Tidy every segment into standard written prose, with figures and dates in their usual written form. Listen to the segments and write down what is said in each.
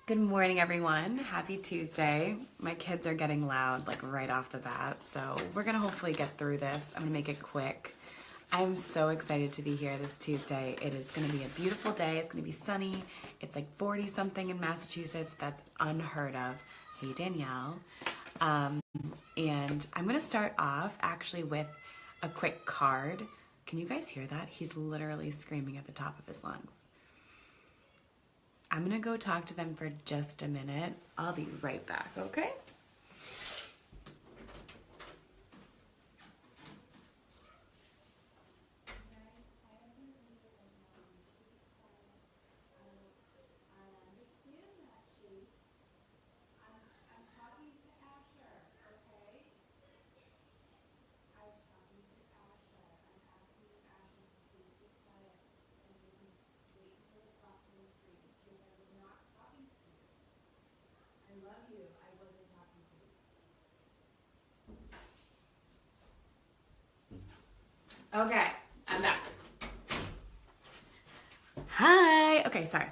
Good morning, everyone. Happy Tuesday. My kids are getting loud, like right off the bat, so we're gonna hopefully get through this. I'm gonna make it quick. I'm so excited to be here this Tuesday. It is gonna be a beautiful day. It's gonna be sunny. It's like 40 something in Massachusetts. That's unheard of. Hey, Danielle. And I'm gonna start off actually with a quick card. Can you guys hear that? He's literally screaming at the top of his lungs. I'm gonna go talk to them for just a minute. I'll be right back, okay? Okay, I'm back. Hi. Okay, sorry.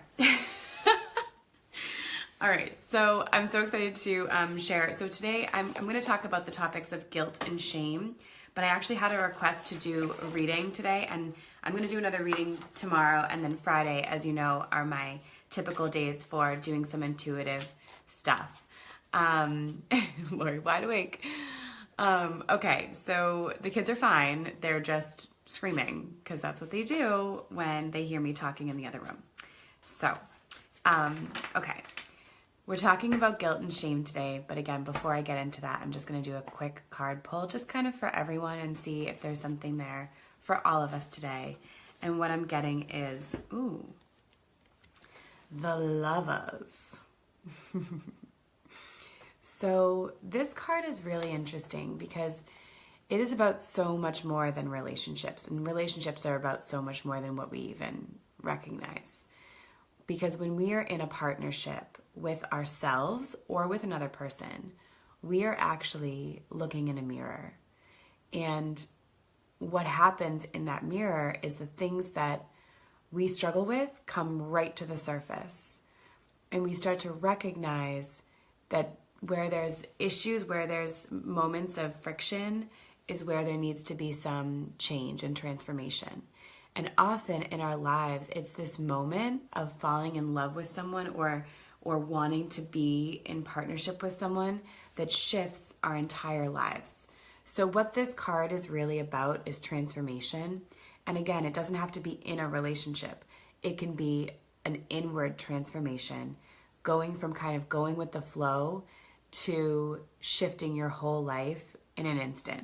All right, so I'm so excited to share. So today I'm going to talk about the topics of guilt and shame, but I actually had a request to do a reading today, and I'm going to do another reading tomorrow, and then Friday, as you know, are my typical days for doing some intuitive stuff. Lori, wide awake. Okay, so the kids are fine. They're just screaming because that's what they do when they hear me talking in the other room. So, okay, we're talking about guilt and shame today. But again, before I get into that, I'm just going to do a quick card pull just kind of for everyone and see if there's something there for all of us today. And what I'm getting is, ooh, the Lovers. So this card is really interesting because it is about so much more than relationships. And relationships are about so much more than what we even recognize. Because when we are in a partnership with ourselves or with another person, we are actually looking in a mirror. And what happens in that mirror is the things that we struggle with come right to the surface. And we start to recognize that where there's issues, where there's moments of friction, is where there needs to be some change and transformation. And often in our lives, it's this moment of falling in love with someone or wanting to be in partnership with someone that shifts our entire lives. So what this card is really about is transformation. And again, it doesn't have to be in a relationship. It can be an inward transformation, going from kind of going with the flow to shifting your whole life in an instant.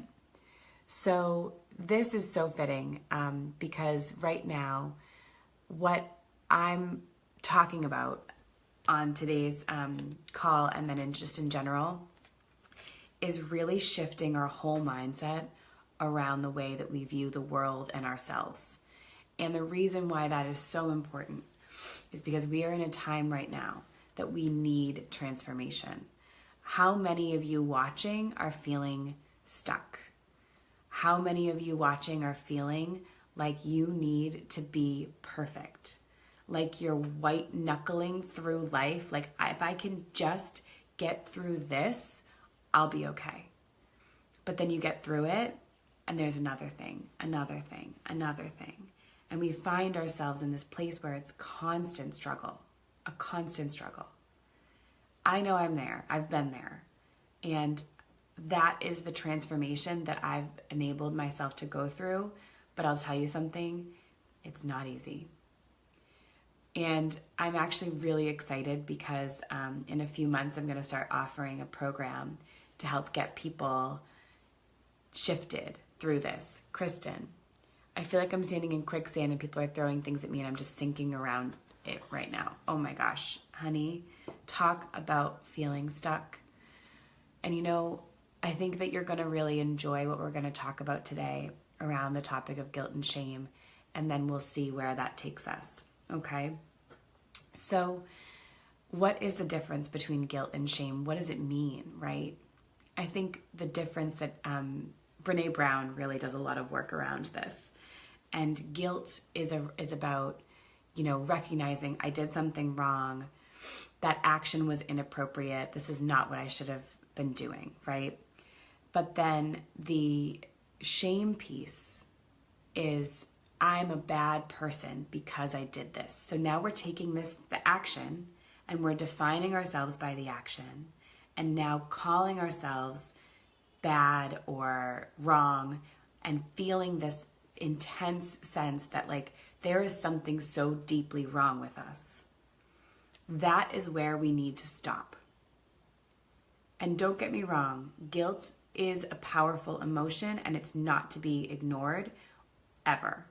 So this is so fitting because right now, what I'm talking about on today's call and then just in general is really shifting our whole mindset around the way that we view the world and ourselves. And the reason why that is so important is because we are in a time right now that we need transformation. How many of you watching are feeling stuck? How many of you watching are feeling like you need to be perfect? Like you're white knuckling through life? Like, if I can just get through this, I'll be okay. But then you get through it, and there's another thing, another thing, another thing. And we find ourselves in this place where it's constant struggle, a constant struggle. I know I'm there. I've been there. And that is the transformation that I've enabled myself to go through. But I'll tell you something, it's not easy. And I'm actually really excited because in a few months, I'm going to start offering a program to help get people shifted through this. Kristen, I feel like I'm standing in quicksand and people are throwing things at me and I'm just sinking around it right now. Oh my gosh, honey, talk about feeling stuck. And you know, I think that you're going to really enjoy what we're going to talk about today around the topic of guilt and shame, and then we'll see where that takes us, okay? So what is the difference between guilt and shame? What does it mean, right? I think the difference that Brene Brown really does a lot of work around this. And guilt is about, you know, recognizing I did something wrong that action was inappropriate. This is not what I should have been doing, right? But then the shame piece is, I'm a bad person because I did this. So now we're taking the action, and we're defining ourselves by the action, and now calling ourselves bad or wrong, and feeling this intense sense that like there is something so deeply wrong with us. That is where we need to stop. And don't get me wrong, guilt is a powerful emotion and it's not to be ignored ever.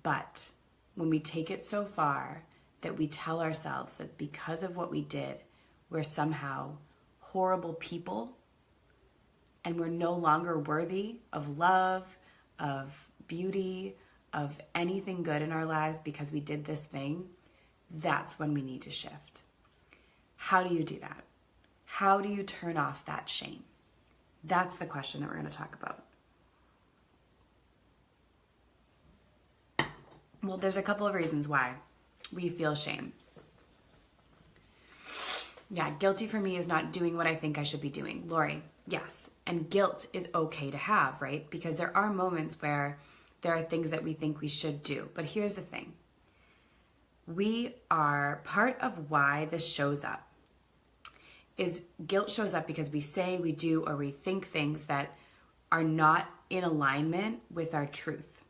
But when we take it so far that we tell ourselves that because of what we did, we're somehow horrible people and we're no longer worthy of love, of beauty, of anything good in our lives because we did this thing, that's when we need to shift. How do you do that? How do you turn off that shame? That's the question that we're going to talk about. Well, there's a couple of reasons why we feel shame. Yeah, guilty for me is not doing what I think I should be doing. Lori, yes. And guilt is okay to have, right? Because there are moments where there are things that we think we should do. But here's the thing. We are part of why this shows up is guilt shows up because we say, we do, or we think things that are not in alignment with our truth.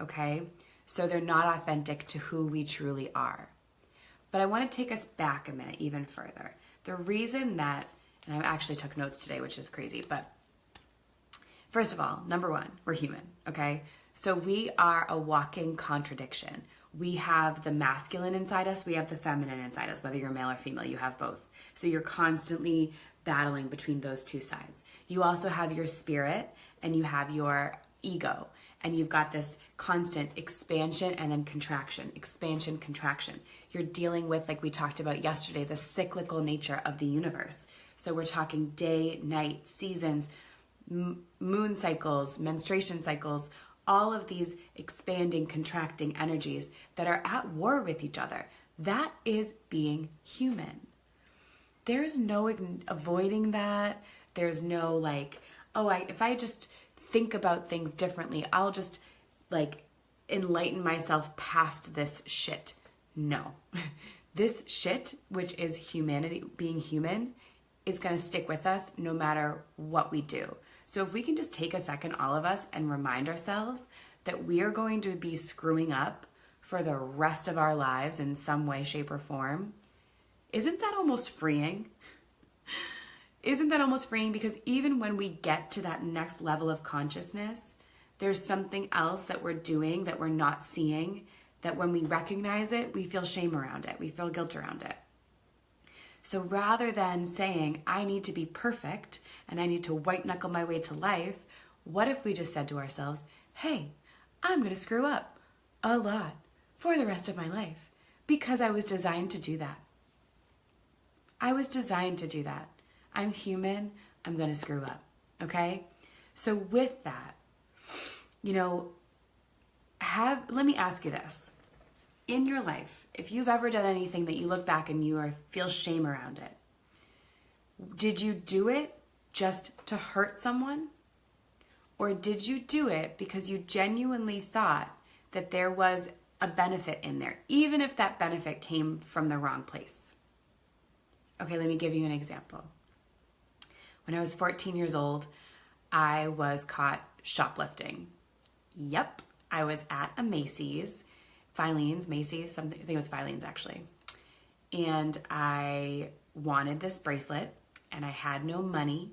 Okay? So they're not authentic to who we truly are. But I want to take us back a minute even further. The reason that, and I actually took notes today, which is crazy, but first of all, number one, we're human, okay? So we are a walking contradiction. We have the masculine inside us, we have the feminine inside us, whether you're male or female, you have both. So you're constantly battling between those two sides. You also have your spirit and you have your ego. And you've got this constant expansion and then contraction, expansion, contraction. You're dealing with, like we talked about yesterday, the cyclical nature of the universe. So we're talking day, night, seasons, moon cycles, menstruation cycles, all of these expanding, contracting energies that are at war with each other. That is being human. There's no avoiding that. There's no like, oh, if I just think about things differently, I'll just like enlighten myself past this shit. No. This shit, which is humanity, being human, is going to stick with us no matter what we do. So if we can just take a second, all of us, and remind ourselves that we are going to be screwing up for the rest of our lives in some way, shape, or form, isn't that almost freeing? Isn't that almost freeing? Because even when we get to that next level of consciousness, there's something else that we're doing that we're not seeing, that when we recognize it, we feel shame around it. We feel guilt around it. So rather than saying, I need to be perfect and I need to white knuckle my way to life, what if we just said to ourselves, hey, I'm going to screw up a lot for the rest of my life because I was designed to do that. I was designed to do that. I'm human, I'm going to screw up, okay? So with that, let me ask you this. In your life, if you've ever done anything that you look back and you feel shame around it, did you do it just to hurt someone? Or did you do it because you genuinely thought that there was a benefit in there, even if that benefit came from the wrong place? Okay, let me give you an example. When I was 14 years old, I was caught shoplifting. Yep, I was at a Macy's, something, I think it was Filene's actually. And I wanted this bracelet and I had no money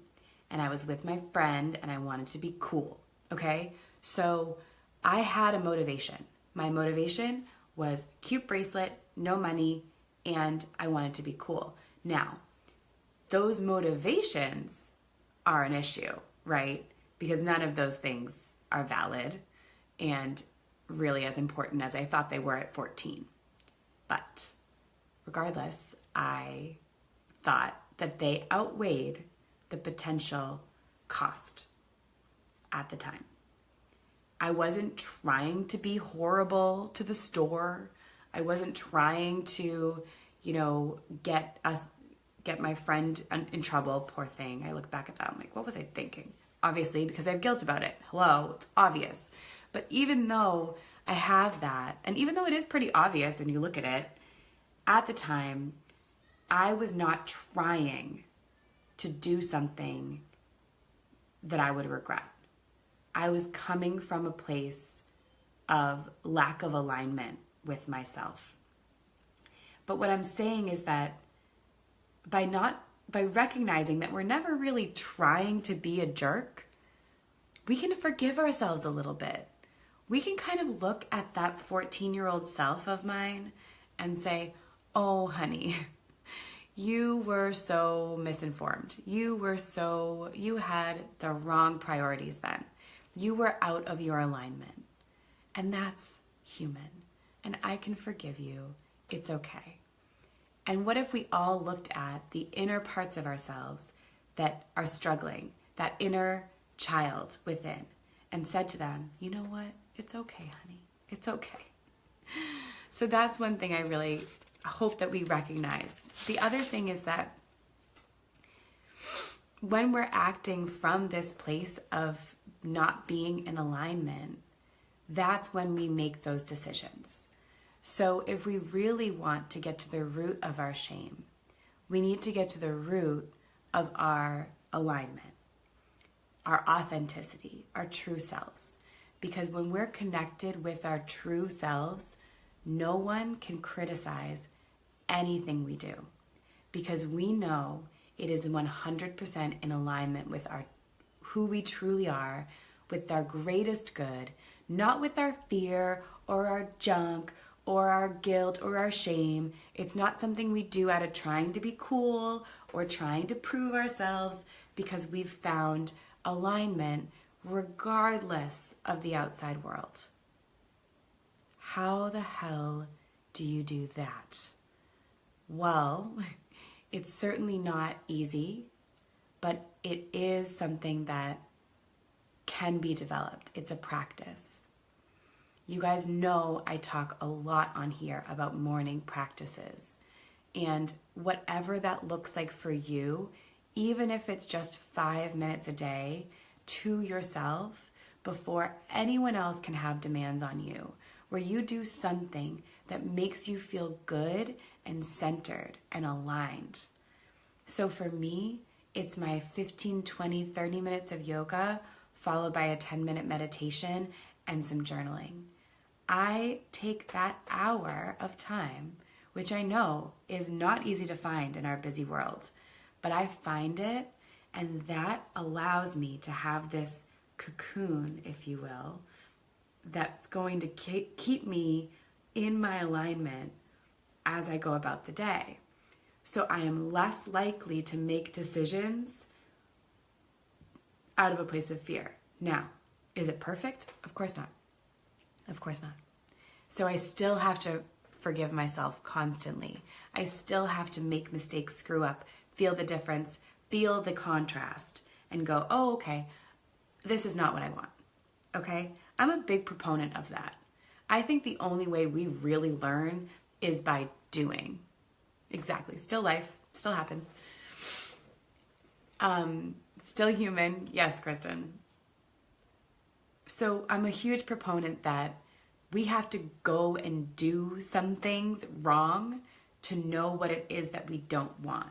and I was with my friend and I wanted to be cool, okay? So I had a motivation. My motivation was cute bracelet, no money, and I wanted to be cool. Now, those motivations are an issue, right? Because none of those things are valid and really as important as I thought they were at 14. But regardless, I thought that they outweighed the potential cost at the time. I wasn't trying to be horrible to the store. I wasn't trying to, get my friend in trouble, poor thing. I look back at that, I'm like, what was I thinking? Obviously, because I have guilt about it. Hello, it's obvious. But even though I have that, and even though it is pretty obvious and you look at it, at the time, I was not trying to do something that I would regret. I was coming from a place of lack of alignment with myself. But what I'm saying is that by recognizing that we're never really trying to be a jerk, we can forgive ourselves a little bit. We can kind of look at that 14-year-old self of mine and say, oh, honey, you were so misinformed. You had the wrong priorities then. You were out of your alignment. And that's human. And I can forgive you. It's okay. And what if we all looked at the inner parts of ourselves that are struggling, that inner child within, and said to them, you know what? It's okay, honey. It's okay. So that's one thing I really hope that we recognize. The other thing is that when we're acting from this place of not being in alignment, that's when we make those decisions. So if we really want to get to the root of our shame, we need to get to the root of our alignment, our authenticity, our true selves. Because when we're connected with our true selves, no one can criticize anything we do, because we know it is 100% in alignment with who we truly are, with our greatest good, not with our fear or our junk or our guilt or our shame. It's not something we do out of trying to be cool or trying to prove ourselves, because we've found alignment regardless of the outside world. How the hell do you do that? Well, it's certainly not easy, but it is something that can be developed. It's a practice. You guys know I talk a lot on here about morning practices. And whatever that looks like for you, even if it's just 5 minutes a day to yourself before anyone else can have demands on you, where you do something that makes you feel good and centered and aligned. So for me, it's my 15, 20, 30 minutes of yoga followed by a 10-minute meditation and some journaling. I take that hour of time, which I know is not easy to find in our busy world, but I find it, and that allows me to have this cocoon, if you will, that's going to keep me in my alignment as I go about the day. So I am less likely to make decisions out of a place of fear. Now, is it perfect? Of course not. Of course not. So I still have to forgive myself constantly. I still have to make mistakes, screw up, feel the difference, feel the contrast, and go, oh, okay, this is not what I want. Okay? I'm a big proponent of that. I think the only way we really learn is by doing. Exactly. Still life. Still happens. Still human. Yes, Kristen. So I'm a huge proponent that we have to go and do some things wrong to know what it is that we don't want.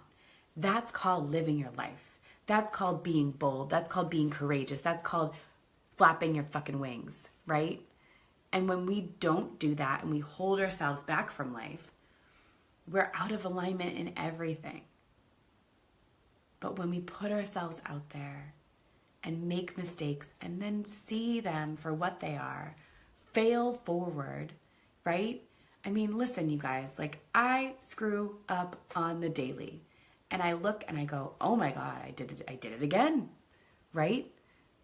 That's called living your life. That's called being bold. That's called being courageous. That's called flapping your fucking wings, right? And when we don't do that and we hold ourselves back from life, we're out of alignment in everything. But when we put ourselves out there and make mistakes and then see them for what they are, fail forward, right? I mean, listen, you guys, like I screw up on the daily and I look and I go, oh my God, I did it again, right?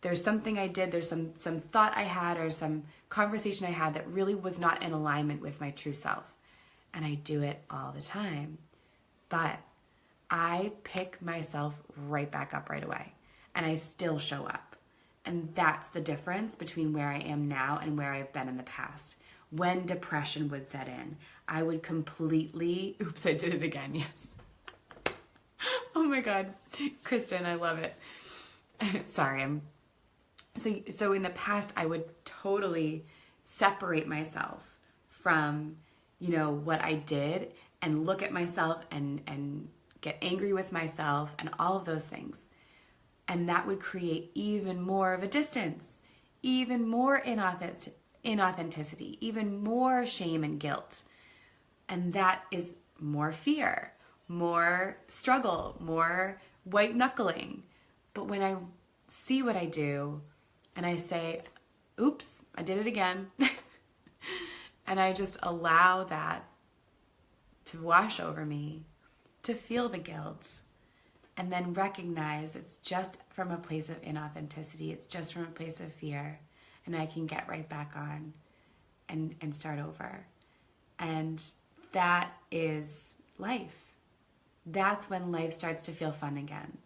There's something I did, there's some thought I had or some conversation I had that really was not in alignment with my true self. And I do it all the time. But I pick myself right back up right away and I still show up. And that's the difference between where I am now and where I've been in the past. When depression would set in, I would completely, oops, I did it again, yes. Oh my God, Kristen, I love it. Sorry, so in the past, I would totally separate myself from, what I did and look at myself and get angry with myself and all of those things. And that would create even more of a distance, even more inauthenticity, even more shame and guilt. And that is more fear, more struggle, more white knuckling. But when I see what I do and I say, oops, I did it again, and I just allow that to wash over me, to feel the guilt, and then recognize it's just from a place of inauthenticity, it's just from a place of fear, and I can get right back on and start over. And that is life. That's when life starts to feel fun again.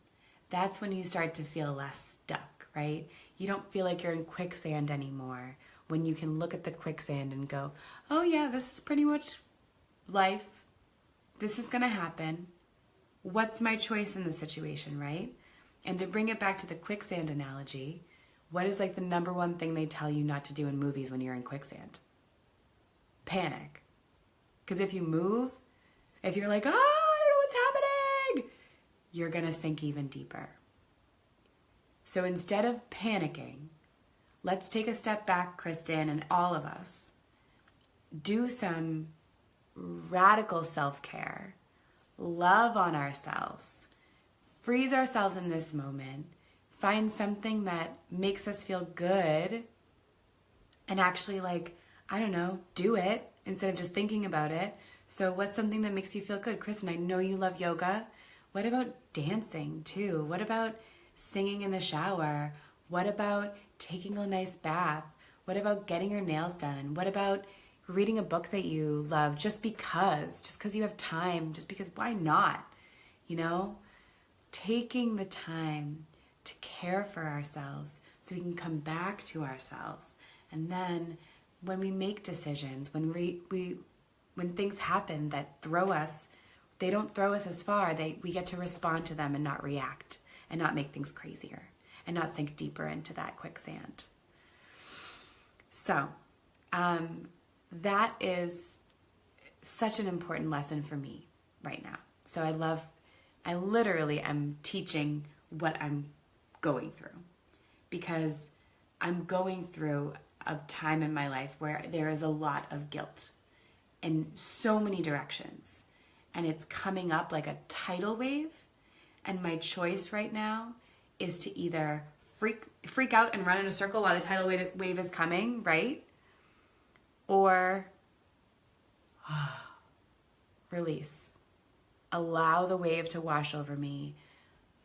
That's when you start to feel less stuck, right? You don't feel like you're in quicksand anymore, when you can look at the quicksand and go, oh yeah, this is pretty much life. This is going to happen. What's my choice in the situation, right? And to bring it back to the quicksand analogy, what is like the number one thing they tell you not to do in movies when you're in quicksand? Panic. Because if you move, if you're like, oh, I don't know what's happening, you're going to sink even deeper. So instead of panicking, let's take a step back, Kristen, and all of us. Do some radical self-care. Love on ourselves. Freeze ourselves in this moment. Find something that makes us feel good. And actually, do it instead of just thinking about it. So what's something that makes you feel good? Kristen, I know you love yoga. What about dancing too? What about singing in the shower? What about taking a nice bath? What about getting your nails done? What about reading a book that you love just because you have time, just because, why not? Taking the time to care for ourselves so we can come back to ourselves. And then when we make decisions, when when things happen that throw us, they don't throw us as far. We get to respond to them and not react and not make things crazier and not sink deeper into that quicksand. So, that is such an important lesson for me right now. So I literally am teaching what I'm going through, because I'm going through a time in my life where there is a lot of guilt in so many directions, and it's coming up like a tidal wave. And my choice right now is to either freak out and run in a circle while the tidal wave is coming, right? Or release. Allow the wave to wash over me.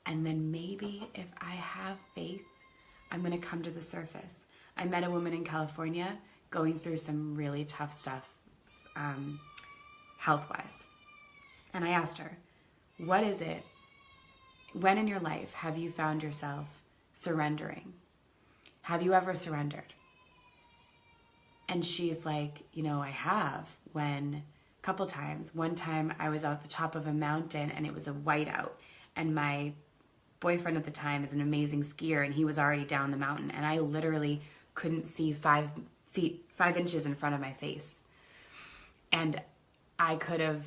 And then maybe if I have faith, I'm going to come to the surface. I met a woman in California going through some really tough stuff, health-wise. And I asked her, what is it? When in your life have you found yourself surrendering? Have you ever surrendered? And she's like, I have, a couple times. One time I was at the top of a mountain and it was a whiteout, and my boyfriend at the time is an amazing skier and he was already down the mountain, and I literally couldn't see 5 inches in front of my face. And I could have,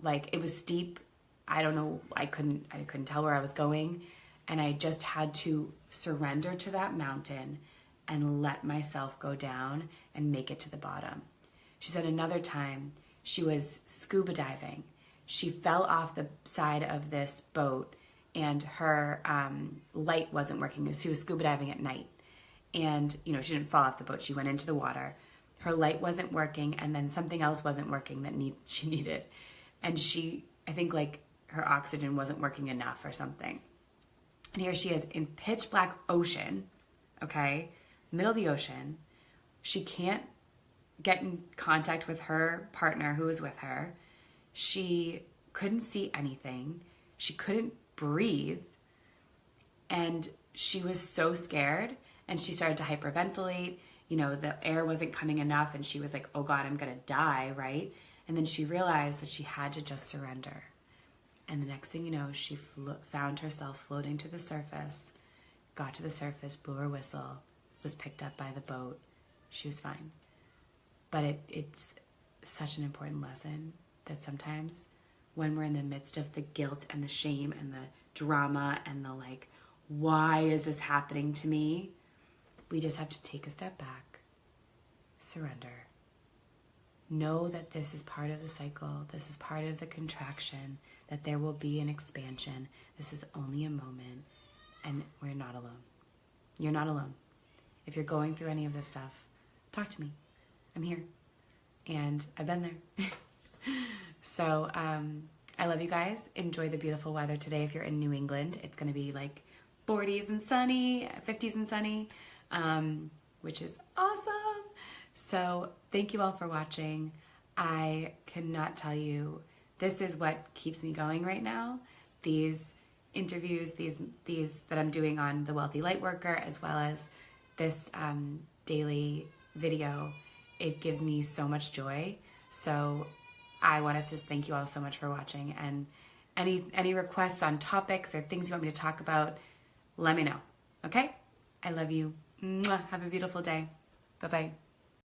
it was steep. I don't know. I couldn't tell where I was going. And I just had to surrender to that mountain and let myself go down and make it to the bottom. She said another time she was scuba diving. She fell off the side of this boat and her light wasn't working. She was scuba diving at night. And, she didn't fall off the boat. She went into the water. Her light wasn't working, and then something else wasn't working that she needed. And I think her oxygen wasn't working enough or something. And here she is in pitch black ocean, okay, middle of the ocean. She can't get in contact with her partner who was with her. She couldn't see anything. She couldn't breathe. And she was so scared, and she started to hyperventilate. The air wasn't coming enough, and she was like, oh God, I'm going to die, right? And then she realized that she had to just surrender. And the next thing you know, she found herself floating to the surface, got to the surface, blew her whistle, was picked up by the boat. She was fine. But it's such an important lesson that sometimes when we're in the midst of the guilt and the shame and the drama and the like, why is this happening to me? We just have to take a step back, surrender. Know that this is part of the cycle. This is part of the contraction, that there will be an expansion. This is only a moment, and we're not alone. You're not alone. If you're going through any of this stuff, talk to me. I'm here, and I've been there. So I love you guys. Enjoy the beautiful weather today. If you're in New England, it's going to be like 40s and sunny, 50s and sunny, which is awesome. So thank you all for watching. I cannot tell you, this is what keeps me going right now. These interviews, these that I'm doing on the Wealthy Lightworker, as well as this daily video, it gives me so much joy. So I wanted to thank you all so much for watching, and any requests on topics or things you want me to talk about, let me know. Okay? I love you. Mwah. Have a beautiful day. Bye-bye.